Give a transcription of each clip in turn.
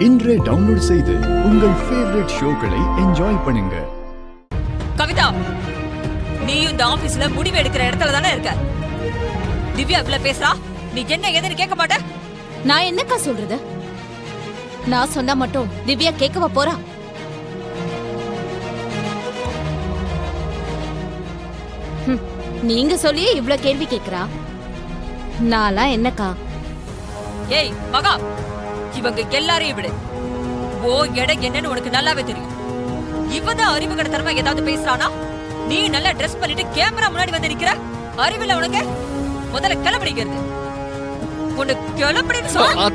இன்றே டவுன்லோட் செய்து உங்கள் ஃபேவரட் ஷோக்களை என்ஜாய் பண்ணுங்க. கவிதா, நீயும் இந்த ஆபீஸ்ல முடிவு எடுக்கிற இடத்துல தானே இருக்க. திவ்யா இவ்வளவு பேசுறா, நீ என்ன ஏதுன்னு கேட்க மாட்ட? நான் என்னக்கா சொல்றது? நான் சொன்னா மட்டும் திவ்யா கேட்கவா போறா? நீங்க சொல்லியே இவ்ளோ கேள்வி கேக்குறா. நான்லாம் என்னக்கா? ஏய் மகா, இவங்க எல்லாரையும் விடு. ஓ எடை என்னன்னு உனக்கு நல்லாவே தெரியும். இவதான் அறிவு கடத்தனமா ஏதாவது பேசுறானா? நீ நல்லா ட்ரெஸ் பண்ணிட்டு கேமரா முன்னாடி வந்து நிக்கிற. அறிவில்ல உனக்கு? முதல்ல கிளம்பிடுகிறது. உனக்கு கிளம்பிடுன்னு சொல்ல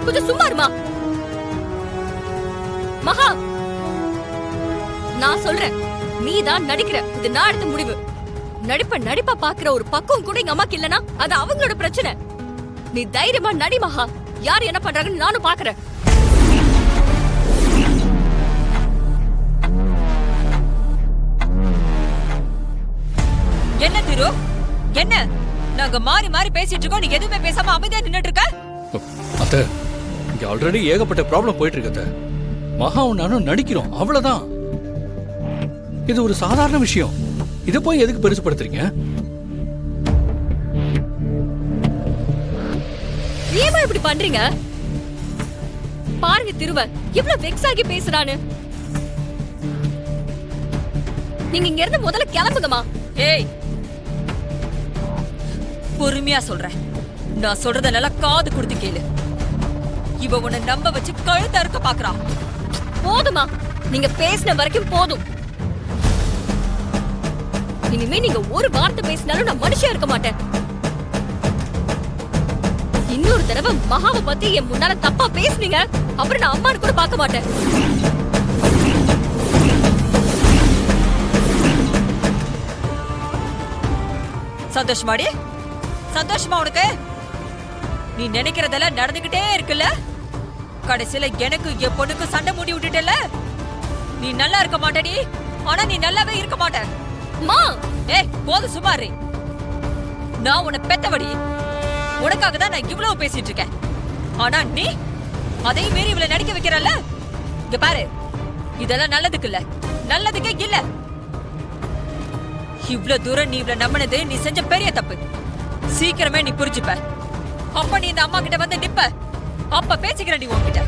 கொஞ்சம் சும்மா இருமா. மகா, நான் சொல்றேன், நீ தான் நடிக்கிற. இது நான் எடுத்த முடிவு. நடிப்பா பாக்குற ஒரு பக்கம் கூட எங்க அம்மாக்கு இல்லனா அது அவங்களோட பிரச்சனை. நீ தைரியமா நடி மகா. யார் என்ன பண்றாங்கன்னு நானும் பாக்குறேன். என்ன திரு, என்ன நாங்க மாறி மாறி பேசிட்டு இருக்கோம், நீ எதுவுமே பேசாம அமைதியா நின்னுட்டு இருக்க? அத்தை, இங்க ஆல்ரெடி ஏகப்பட்ட ப்ராப்ளம் போயிட்டு இருக்கு அத்தை. மகாவும் நானும் நடிக்கிறோம், அவ்வளவுதான். இது ஒரு சாதாரண விஷயம். இத போய் எதுக்கு பெருசுபடுத்துறீங்க? ஏமா இப்படி பண்றீங்க? பாருங்க திருவ இவ்ளோ வெக்ஸ் ஆகி பேசுறானு. நீங்க இங்க இருந்து முதல்ல கிளம்புங்கம்மா. ஏய், பொறுமையா சொல்றேன். நான் சொல்றத நல்லா காது கொடுத்து கேளு. இவ உன்னை நம்ப வச்சு கழுத்த அறுக்க பாக்குறா. போதுமா, நீங்க பேசின வரைக்கும் போதும். இனிமே நீங்க ஒரு வார்த்தை பேசினாலும் நான் மனுஷன் இருக்க மாட்டேன். இன்னொரு தடவை மகாவை பத்தி என் முன்னால தப்பா பேசுனீங்க, அப்புறம் நான் அம்மானு கூட பார்க்க மாட்டேன். சந்தோஷமாடி? சந்தோஷமா உனக்கு? நீ நினைக்கிறதெல்லாம் நடந்துகிட்டே இருக்குல்ல. கடைசியில எனக்கு என் பொண்ணுக்கு சண்டை மூடி விட்டுட்டல. நீ நல்லா இருக்க மாட்டடி. ஆனா நீ நல்லாவே இருக்க மாட்ட. மா, ஏய் போது சுமாரி. நான் உன்னை பெத்தவடி. உனக்காக தான் நான் இவ்வளவு பேசிட்டு இருக்கேன். ஆனா நீ அதையும் மீறி இவளை நடிக்க வைக்கிறல்ல. இங்க பாரு, இதெல்லாம் நல்லதுக்கு இல்ல, நல்லதுக்கே இல்ல. இவ்வளவு தூரம் நீ இவளை நம்பினது நீ செஞ்ச பெரிய தப்பு. சீக்கிரமே நீ புரிஞ்சுப்ப. அப்ப நீ இந்த அம்மா கிட்ட வந்து நிப்ப. அப்ப பேசிக்கிற நீ உன்கிட்ட.